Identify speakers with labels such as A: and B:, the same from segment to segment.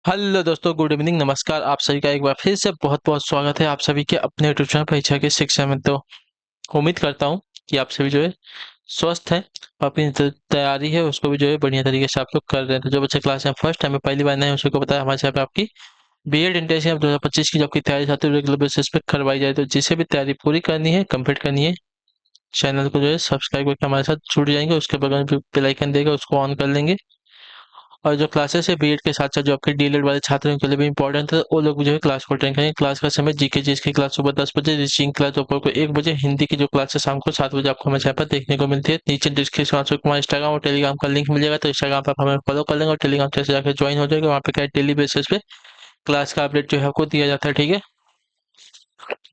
A: Hello दोस्तों, good evening, नमस्कार। आप सभी का एक बार फिर से बहुत बहुत स्वागत है आप सभी के अपने यूट्यूब चैनल परीक्षा की शिक्षा में। तो उम्मीद करता हूँ कि आप सभी जो है स्वस्थ हैं और अपनी तैयारी है उसको भी जो है बढ़िया तरीके से आप लोग कर रहे हैं। तो जो बच्चे क्लास में फर्स्ट टाइम में पहली बार नए हैं उसको बताया हमारे यहाँ पे आपकी बीएड इंटर्नशिप 2025 की जो आपकी तैयारी चाहते हो रेगुलर बेसिस पे करवाई जाए। तो जिसे भी तैयारी पूरी करनी है, कंप्लीट करनी है, चैनल को जो है सब्सक्राइब करके हमारे साथ जुड़ जाएंगे। उसके बगल में जो बेल आइकन देगा उसको ऑन कर लेंगे। और जो क्लासेस है बीएड के साथ साथ जो आपके डीएलएड वाले छात्रों के लिए भी इंपॉर्टेंट है, वो लोग भी जो है क्लास को अटेंड करेंगे। क्लास का समय जीके जीएस की क्लास सुबह 10 बजे, रीजनिंग क्लास दोपहर को 1 बजे, हिंदी की जो क्लास है शाम को 7 बजे आपको हमारे चैनल पर देखने को मिलती है। नीचे डिस्क्रिप्शन में हमारा इंस्टाग्राम और टेलीग्राम का लिंक मिल जाएगा, तो इंस्टाग्राम पर आप हमें फॉलो कर लेंगे और टेलीग्राम से जाकर ज्वाइन हो जाएगा। वहाँ पे क्या है, डेली बेसिस पे क्लास का अपडेट जो है आपको दिया जाता है। ठीक है,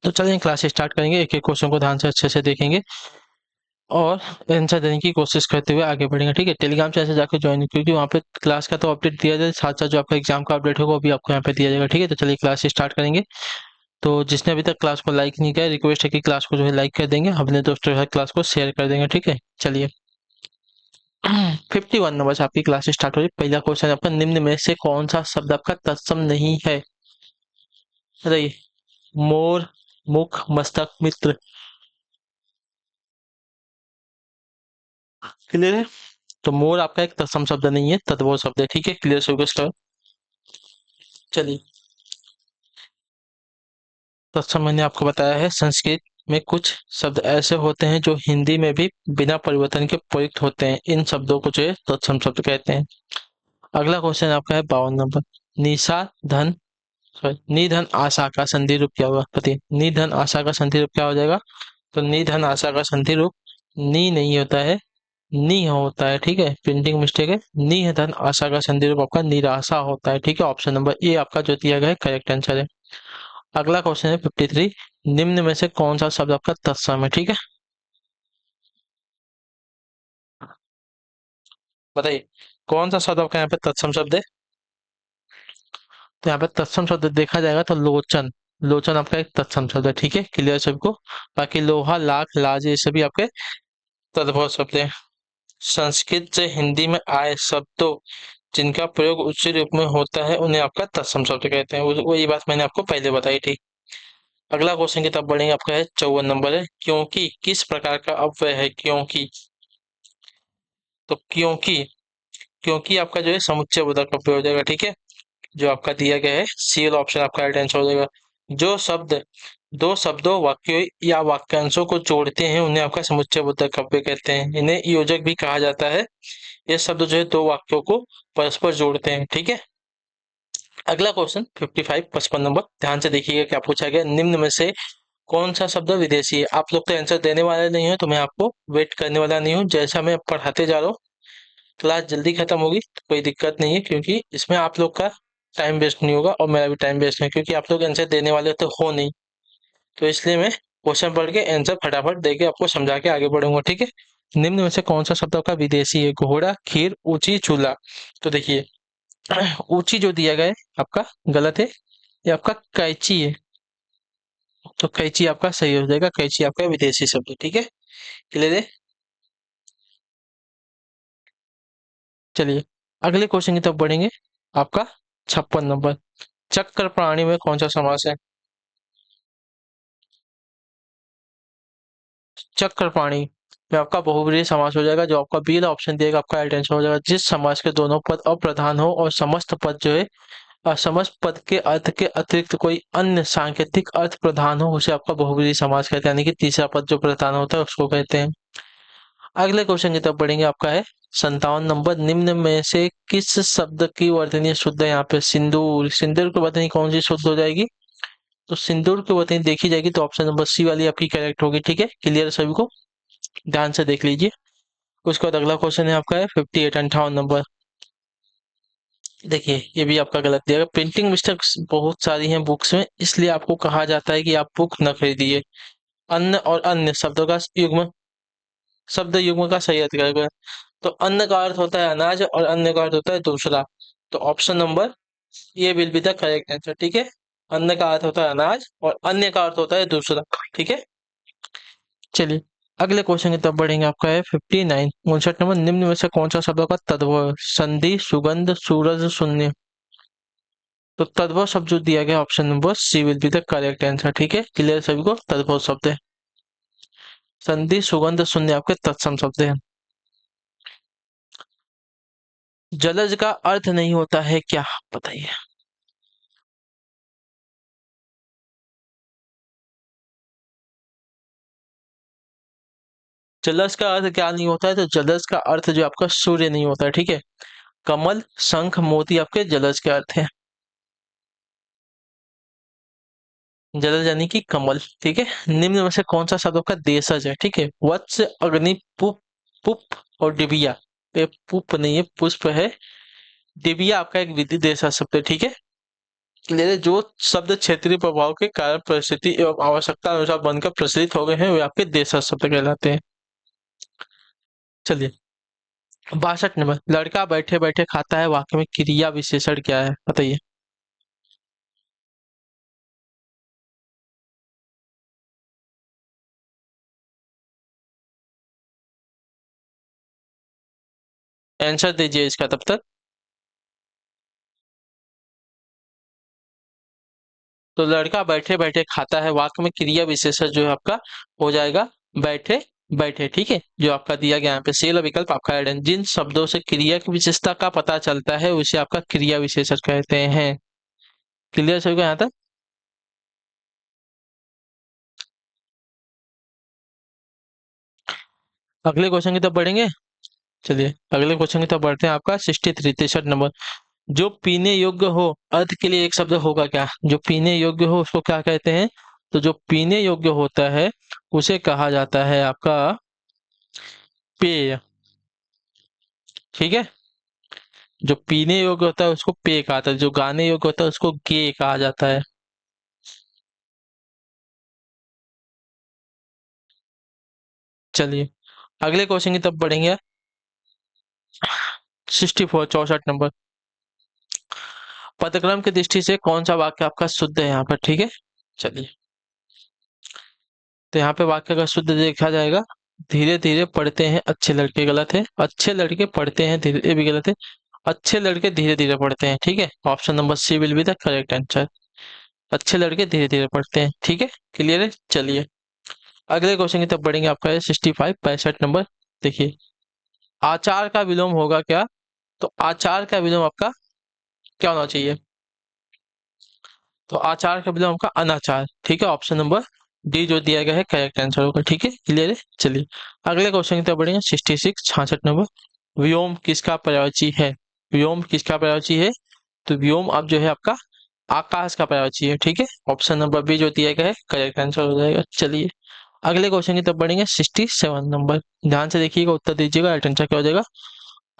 A: तो चलिए क्लास स्टार्ट करेंगे। एक एक क्वेश्चन को ध्यान से अच्छे से देखेंगे और आंसर देने की कोशिश करते हुए आगे बढ़ेंगे। ठीक है, टेलीग्राम से ऐसे जाकर ज्वाइन, क्योंकि वहाँ पे क्लास का तो अपडेट दिया जाए, साथ साथ जो आपका एग्जाम का अपडेट होगा वो भी आपको यहाँ पे दिया जाएगा। ठीक है, तो चलिए क्लास स्टार्ट करेंगे। तो जिसने अभी तक क्लास को लाइक नहीं किया, रिक्वेस्ट है कि क्लास को जो है लाइक कर देंगे, अपने दोस्तों के साथ क्लास को शेयर कर देंगे। ठीक है, चलिए 51 नंबर से आपकी क्लास स्टार्ट हो रही है। पहला क्वेश्चन आपका, निम्न में से कौन सा शब्द आपका तत्सम नहीं है? बताइए। मोर, मुख, मस्तक, मित्र। क्लियर है? तो मोर आपका एक तत्सम शब्द नहीं है, तद्भव शब्द है। ठीक है, क्लियर से होगा। चलिए, तत्सम मैंने आपको बताया है, संस्कृत में कुछ शब्द ऐसे होते हैं जो हिंदी में भी बिना परिवर्तन के प्रयुक्त होते हैं। इन शब्दों को जो है तत्सम शब्द कहते हैं। अगला क्वेश्चन आपका है 52 नंबर। निशा धन, सॉरी, निधन आशा का संधि रूप क्या होगा? बताइए, निधन आशा का संधि रूप क्या हो जाएगा? तो निधन आशा का संधि रूप नी नहीं होता है, नी होता है। ठीक है, प्रिंटिंग मिस्टेक है। निधन आशा का संधि रूप आपका निराशा होता है। ठीक है, ऑप्शन नंबर ए आपका जो दिया गया है करेक्ट आंसर है। अगला क्वेश्चन है 53। निम्न में से कौन सा शब्द आपका तत्सम है? ठीक है, बताइए कौन सा शब्द आपका यहाँ पे तत्सम शब्द है? तो यहाँ पे तत्सम शब्द देखा जाएगा तो लोचन, लोचन आपका एक तत्सम शब्द है। ठीक है, क्लियर सबको? बाकी लोहा, लाख, लाज ये सभी आपके तद्भव शब्द हैं। संस्कृत से हिंदी में आए शब्दों जिनका प्रयोग उच्च रूप में होता है उन्हें आपका तत्सम शब्द कहते हैं। वो ये बात मैंने आपको पहले बताई थी। अगला क्वेश्चन की तरफ बढ़ेंगे, आपका है 54 नंबर है। क्योंकि किस प्रकार का अव्यय है? क्योंकि, तो क्योंकि, क्योंकि आपका जो है समुच्चय बोधक अव्यय हो जाएगा। ठीक है, जो आपका दिया गया है सी वाला ऑप्शन आपका राइट आंसर हो जाएगा। जो शब्द दो शब्दों, वाक्यों या वाक्यांशों को जोड़ते हैं उन्हें आपका समुच्चय बोधक अव्यय कहते हैं। इन्हें योजक भी कहा जाता है। ये शब्द जो है दो वाक्यों को परस्पर जोड़ते हैं। ठीक है, अगला क्वेश्चन 55, 55 नंबर। ध्यान से देखिएगा क्या पूछा गया। निम्न में से कौन सा शब्द विदेशी है? आप लोग तो आंसर देने वाले नहीं हो, तो मैं आपको वेट करने वाला नहीं हूँ। जैसा मैं पढ़ाते जा रहा हूँ, क्लास जल्दी खत्म होगी तो कोई दिक्कत नहीं है, क्योंकि इसमें आप लोग का टाइम वेस्ट नहीं होगा और मेरा भी टाइम वेस्ट नहीं, क्योंकि आप लोग आंसर देने वाले तो हो नहीं। तो इसलिए मैं क्वेश्चन पढ़ के आंसर फटाफट दे के आपको समझा के आगे बढ़ूंगा। ठीक है, निम्न में से कौन सा शब्द आपका विदेशी है? घोड़ा, खीर, ऊंची, चूल्हा। तो देखिए, ऊंची जो दिया गया है आपका गलत है, ये आपका कैची है। तो कैची आपका सही हो जाएगा, कैची आपका विदेशी शब्द है। ठीक है, क्लियर है? चलिए अगले क्वेश्चन की तरफ बढ़ेंगे। आपका 56 नंबर। चक्र प्राणी में कौन सा समास है? चक्र प्राणी में आपका बहुब्रीहि समास हो जाएगा। जो आपका बी वाला ऑप्शन दिएगा आपका राइट आंसर हो जाएगा। जिस समास के दोनों पद अप्रधान हो और समस्त पद जो है समस्त पद के अर्थ के अतिरिक्त कोई अन्य सांकेतिक अर्थ प्रधान हो, उसे आपका बहुब्रीहि समास कहते हैं। यानी कि तीसरा पद जो प्रधान होता है उसको कहते हैं। अगले क्वेश्चन की तरफ बढ़ेंगे। आपका है 57 नंबर। निम्न में से किस शब्द की वर्तनी शुद्ध है? यहाँ पे सिंदूर, सिंदूर की वर्तनी कौन सी शुद्ध हो जाएगी? तो सिंदूर की वर्तनी देखी जाएगी तो ऑप्शन नंबर सी वाली आपकी करेक्ट होगी। ठीक है, क्लियर सभी को? ध्यान से देख लीजिए। उसके बाद अगला क्वेश्चन है आपका है 58, 58 नंबर। देखिए ये भी आपका गलत दिया गया। प्रिंटिंग मिस्टेक्स बहुत सारी हैं बुक्स में, इसलिए आपको कहा जाता है कि आप बुक न खरीदिए। अन्न और अन्य शब्दों का युग्म, शब्द युग्म का सही अर्थ करेगा। तो अन्न का अर्थ होता है अनाज और अन्य का अर्थ होता है दूसरा। तो ऑप्शन नंबर ये will be the correct answer. ठीक है, अन्न का अर्थ होता है अनाज और अन्य का अर्थ होता है दूसरा। ठीक है, चलिए अगले क्वेश्चन की तरफ बढ़ेंगे। आपका है 59, 59 नंबर। निम्न में से कौन सा शब्द का तद्भव है? संधि, सुगंध, सूरज, शून्य। तो तद्भव शब्द जो दिया गया option number C will be the correct answer. ठीक है, क्लियर सभी को? तद्भव शब्द है। संधि सुगंध शून्य आपके तत्सम शब्द है। जलज का अर्थ नहीं होता है क्या, बताइए। जलज का अर्थ क्या नहीं होता है? तो जलज का अर्थ जो आपका सूर्य नहीं होता है। ठीक है, कमल, शंख, मोती आपके जलज के अर्थ है। जलज यानी कि कमल। ठीक है, निम्न में से कौन सा शब्द का देशज है? ठीक है, वत्स, अग्नि, पुप, पुप और डिबिया। पे पुप नहीं है, पुष्प है। डिबिया आपका एक विधि देशज शब्द है। ठीक है, क्लियर? जो शब्द क्षेत्रीय प्रभाव के कारण परिस्थिति एवं आवश्यकता अनुसार बनकर प्रचलित हो गए हैं वे आपके देशज शब्द कहलाते हैं। चलिए, 62 नंबर, लड़का बैठे बैठे खाता है, वाक्य में क्रिया विशेषण क्या है, बताइए। आंसर दीजिए इसका तब तक। तो लड़का बैठे बैठे खाता है, वाक्य में क्रिया विशेषण जो है आपका हो जाएगा बैठे बैठे। ठीक है, जो आपका दिया गया यहाँ पे सेल विकल्प आपका ऐड है। जिन शब्दों से क्रिया की विशेषता का पता चलता है उसे आपका क्रिया विशेषण कहते हैं। क्लियर सभी को यहाँ तक? अगले क्वेश्चन की तरफ बढ़ेंगे। चलिए, अगले क्वेश्चन की तरफ बढ़ते हैं। आपका 63 63 नंबर, जो पीने योग्य हो, अर्थ के लिए एक शब्द होगा क्या? जो पीने योग्य हो उसको क्या कहते हैं? तो जो पीने योग्य होता है उसे कहा जाता है आपका पेय। ठीक है, जो पीने योग्य होता है उसको पेय कहा जाता है, जो गाने योग्य होता है उसको गेय कहा जाता है। चलिए, अगले क्वेश्चन की तरफ बढ़ेंगे। 64 64 नंबर, पदक्रम की दृष्टि से कौन सा वाक्य आपका शुद्ध है यहाँ पर? ठीक है, चलिए, तो यहाँ पे वाक्य का शुद्ध देखा जाएगा। धीरे धीरे पढ़ते हैं अच्छे लड़के, गलत है। अच्छे लड़के पढ़ते हैं धीरे, ये भी गलत है। अच्छे लड़के धीरे धीरे पढ़ते हैं। ठीक है, option number C will be the correct answer. अच्छे लड़के धीरे धीरे पढ़ते हैं। ठीक है, क्लियर है? चलिए, अगले क्वेश्चन की तरफ बढ़ेंगे। आपका है 65 65 नंबर। देखिए, आचार का विलोम होगा क्या? तो आचार का विलोम आपका क्या होना चाहिए? तो आचार का विलोम आपका अनाचार। ठीक है, ऑप्शन नंबर डी जो दिया गया है करेक्ट आंसर होगा। ठीक है, क्लियर है? चलिए, अगले क्वेश्चन की तरफ बढ़ेंगे। 66 66 नंबर, व्योम किसका पर्यायवाची है? व्योम किसका पर्यायवाची है? तो व्योम अब जो है आपका आकाश का पर्यायवाची है। ठीक है, ऑप्शन नंबर बी जो दिया गया है करेक्ट आंसर हो जाएगा। चलिए, अगले क्वेश्चन की तरफ बढ़ेंगे। 67 नंबर, ध्यान से देखिएगा, उत्तर दीजिएगा। राइट आंसर क्या हो जाएगा?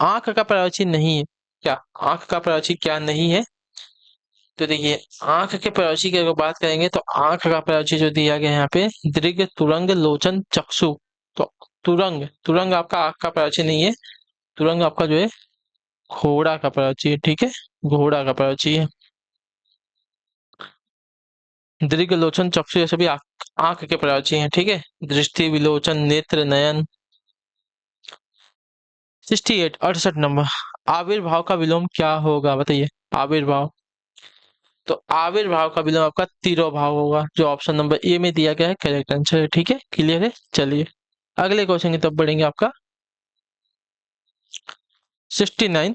A: आंख का पर्यायवाची नहीं है क्या? आंख का पर्यायवाची क्या नहीं है? तो देखिए, आंख के पर्यायवाची की अगर बात करेंगे तो आंख का पर्यायवाची जो दिया गया है यहाँ पे दीर्घ, तुरंग, लोचन, चक्षु। तो तुरंग, तुरंग आपका आंख का पर्यायवाची नहीं है। तुरंग आपका जो है घोड़ा का पर्यायवाची है। ठीक है, घोड़ा का पर्यायवाची है। दीर्घ, लोचन, चक्षु ये सभी आंख आंख के पर्यायवाची हैं। ठीक है, दृष्टि, विलोचन, नेत्र, नयन। 68 68 नंबर, आविर्भाव का विलोम क्या होगा, बताइए। आविर्भाव, तो आविर्भाव का विलोम आपका तिरोभाव होगा, जो ऑप्शन नंबर ए में दिया गया है करेक्ट आंसर है। ठीक है, क्लियर है? चलिए, अगले क्वेश्चन की तरफ बढ़ेंगे। आपका 69,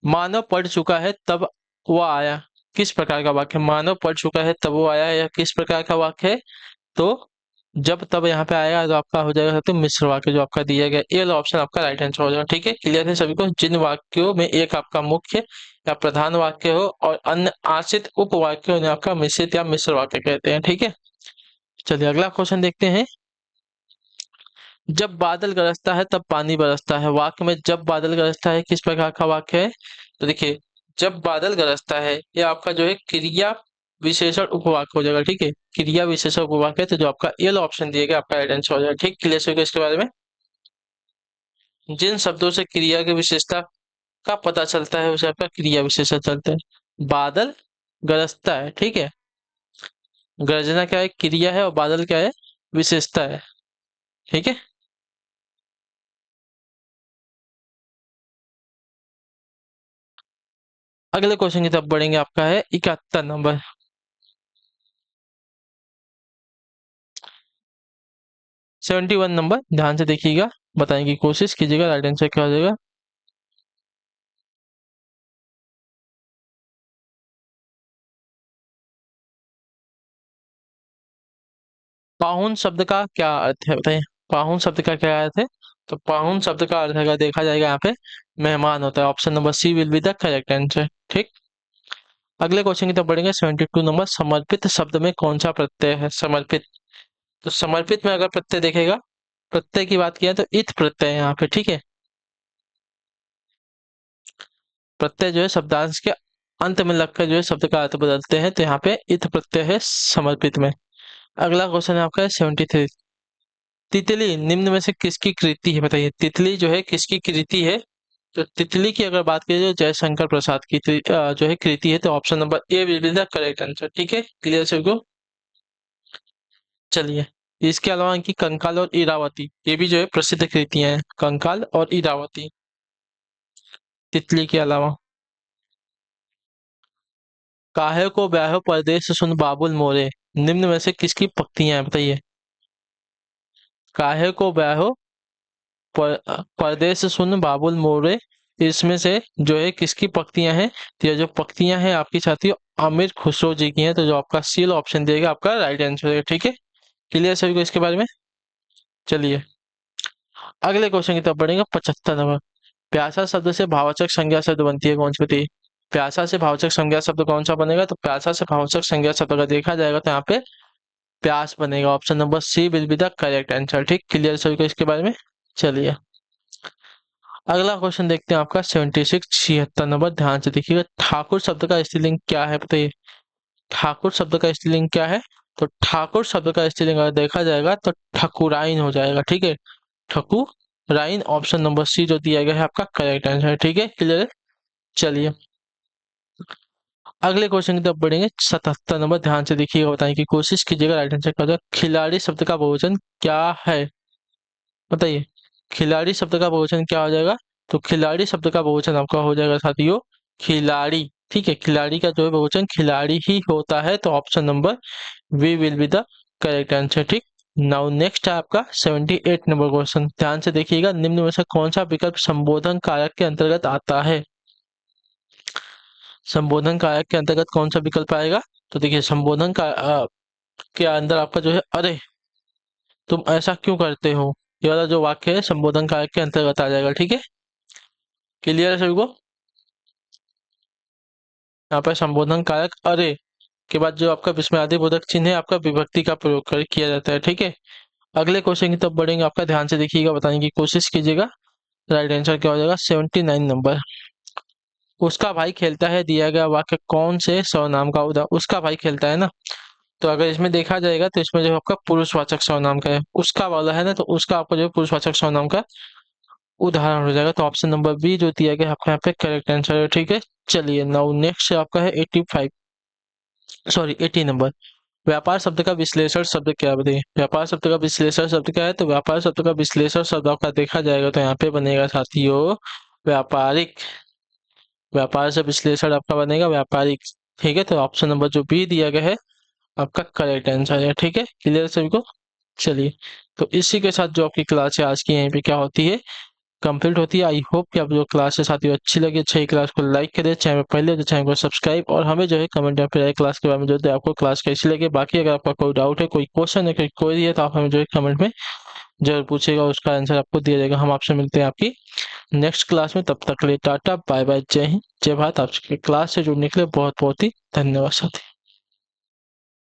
A: मानव पढ़ चुका है तब वह आया, किस प्रकार का वाक्य? मानव पढ़ चुका है तब वो आया, या किस प्रकार का वाक्य है? तो जब तब यहाँ पे आएगा तो आपका हो जाएगा तो मिश्र वाक्य जो आपका दिया गया, ये वाला ऑप्शन आपका राइट आंसर हो जाएगा। ठीक है, क्लियर है सभी को? जिन वाक्यों में एक आपका मुख्य या प्रधान वाक्य हो और अन्य आश्रित उपवाक्य उन्हें आपका मिश्रित या मिश्र वाक्य कहते हैं। ठीक है, चलिए, अगला क्वेश्चन देखते हैं। जब बादल गरजता है तब पानी बरसता है, वाक्य में जब बादल गरजता है किस प्रकार का वाक्य है? तो देखिए, जब बादल गरजता है ये आपका जो है क्रिया विशेषण उपवाक्य हो जाएगा। ठीक है, क्रिया विशेषण उपवाक्य है, तो जो आपका ये ऑप्शन दिया गया आपका राइट आंसर हो जाएगा। ठीक, क्लियर हो गया इसके बारे में? जिन शब्दों से क्रिया की विशेषता का पता चलता है उसे आपका क्रिया विशेषण चलता है। बादल गरजता है। ठीक है, गर्जना क्या है? क्रिया है, और बादल क्या है? विशेषता है। ठीक है, अगले क्वेश्चन की तरफ बढ़ेंगे, आपका है 71 नंबर। 71 नंबर, ध्यान से देखिएगा, बताने की कोशिश कीजिएगा, राइट आंसर क्या हो जाएगा। पाहुन शब्द का क्या अर्थ है, बताइए। पाहुन शब्द का क्या अर्थ है? तो पाहुन शब्द का अर्थ अगर देखा जाएगा यहाँ पे मेहमान होता है। Option number C will be the correct answer. ठीक। अगले क्वेश्चन की तरफ बढ़ेंगे, 72 नंबर। समर्पित शब्द में कौन सा प्रत्यय है? समर्पित। तो समर्पित में अगर प्रत्यय देखेगा, प्रत्यय की बात किया तो इत प्रत्यय है यहाँ पे। ठीक है, प्रत्यय जो है शब्दांश के अंत में लगकर जो है शब्द का अर्थ बदलते हैं, तो यहाँ पे इत प्रत्यय है समर्पित में। अगला क्वेश्चन है आपका 73। तितली निम्न में से किसकी कृति है? बताइए, तितली जो है किसकी कृति है? तो तितली की अगर बात करें, जो जयशंकर प्रसाद की जो है कृति है, तो option number A will be the correct answer. ठीक है, क्लियर सबको। चलिए, इसके अलावा इनकी कंकाल और इरावती, ये भी जो है प्रसिद्ध कृतियां हैं, कंकाल और इरावती, तितली के अलावा। काहे को ब्याहो परदेस सुन बाबुल मोरे, निम्न में से किसकी पंक्तियां हैं? बताइए। काहे को ब्याहो परदेस सुन बाबुल मोरे, इसमें से जो है किसकी पंक्तियां हैं? तो ये जो पंक्तियां हैं आपकी साथियों आमिर खुसरो जी की हैं, तो जो आपका सी ऑप्शन देगा आपका राइट आंसर है। ठीक है, क्लियर सभी को इसके बारे में। चलिए, अगले क्वेश्चन की तरफ बढ़ेंगे, 75 नंबर। प्यासा शब्द से भाववाचक संज्ञा शब्द बनती है, कौन सी बताइए। प्यासा से भाववाचक संज्ञा शब्द कौन सा बनेगा? तो प्यासा से भाववाचक संज्ञा शब्द अगर देखा जाएगा तो यहाँ पे प्यास बनेगा। Option number C will be the correct answer. ठीक, क्लियर सभी को इसके बारे में। चलिए, अगला क्वेश्चन देखते हैं आपका 76 76 नंबर। ध्यान से देखिएगा, ठाकुर शब्द का स्त्रीलिंग क्या है? बताइए, ठाकुर शब्द का स्त्रीलिंग क्या है? तो ठाकुर शब्द का स्त्रीलिंग अगर देखा जाएगा तो ठकुराइन हो जाएगा। ठीक है, ठकुराइन, ऑप्शन नंबर सी जो दिया गया है आपका करेक्ट आंसर है। ठीक है, क्लियर है। चलिए, अगले क्वेश्चन की तरफ बढ़ेंगे, 77 नंबर। ध्यान से देखिएगा, बताने की कोशिश कीजिएगा, राइट आंसर क्या होगा। खिलाड़ी शब्द का बहुवचन क्या है? बताइए, खिलाड़ी शब्द का बहुवचन क्या हो जाएगा? तो खिलाड़ी शब्द का बहुवचन आपका हो जाएगा साथियों खिलाड़ी। ठीक है, खिलाड़ी का जो है बहुवचन खिलाड़ी ही होता है, तो option number B will be the correct answer. ठीक। नाउ नेक्स्ट है आपका 78 नंबर क्वेश्चन। ध्यान से देखिएगा, निम्न में से कौन सा विकल्प संबोधन कारक के अंतर्गत आता है? संबोधन कारक के अंतर्गत कौन सा विकल्प आएगा? तो देखिए, संबोधन का के अंदर आपका जो है अरे तुम ऐसा क्यों करते हो, ये वाला जो वाक्य है संबोधन कारक के अंतर्गत आ जाएगा। ठीक है, क्लियर है सभी को। यहाँ पर संबोधन कारक अरे के बाद जो आपका विस्मयादिबोधक चिन्ह है आपका विभक्ति का प्रयोग कर किया जाता है। ठीक है, अगले क्वेश्चन की तरफ बढ़ेंगे, आपका ध्यान से देखिएगा, बताने की कोशिश कीजिएगा, राइट आंसर क्या हो जाएगा। 79 नंबर। उसका भाई खेलता है, दिया गया वाक्य कौन से सर्वनाम का उसका भाई खेलता है ना, तो अगर इसमें देखा जाएगा तो इसमें जो आपका पुरुषवाचक सर्वनाम का है, उसका वाला है ना, तो उसका आपका जो पुरुषवाचक सर्वनाम का उदाहरण हो जाएगा, तो ऑप्शन नंबर बी जो दिया गया आपका यहाँ पे करेक्ट आंसर है। ठीक है, चलिए, नाउ नेक्स्ट आपका है 85, सॉरी 80 नंबर। व्यापार शब्द का विश्लेषण शब्द क्या है? बताइए, व्यापार शब्द का विश्लेषण शब्द क्या है? तो व्यापार शब्द का विश्लेषण शब्द आपका देखा जाएगा तो यहाँ पे बनेगा साथियों व्यापारिक। व्यापार से विश्लेषण आपका बनेगा व्यापारिक। ठीक है, तो ऑप्शन नंबर जो बी दिया गया है आपका करेक्ट आंसर है। ठीक है, क्लियर सभी को। चलिए, तो इसी के साथ जो आपकी क्लास है आज की यहीं पे क्या होती है, कंप्लीट होती है। आई होप कि आप जो क्लास है साथियों अच्छी लगी। अच्छा, ये क्लास को लाइक करें, चैनल पर पहले तो चैनल को सब्सक्राइब, और हमें जो है कमेंट या फिर क्लास के बारे में जो है आपको क्लास कैसी लगे। बाकी अगर आपका कोई डाउट है, कोई क्वेश्चन है, कोई क्वेरी है, तो आप हमें जो है कमेंट में जरूर पूछेगा, उसका आंसर आपको दिया जाएगा। हम आपसे मिलते हैं आपकी नेक्स्ट क्लास में, तब तक के लिए टाटा बाय बाय, जय हिंद जय भारत। आपके क्लास से जुड़ने के लिए बहुत बहुत ही धन्यवाद साथी।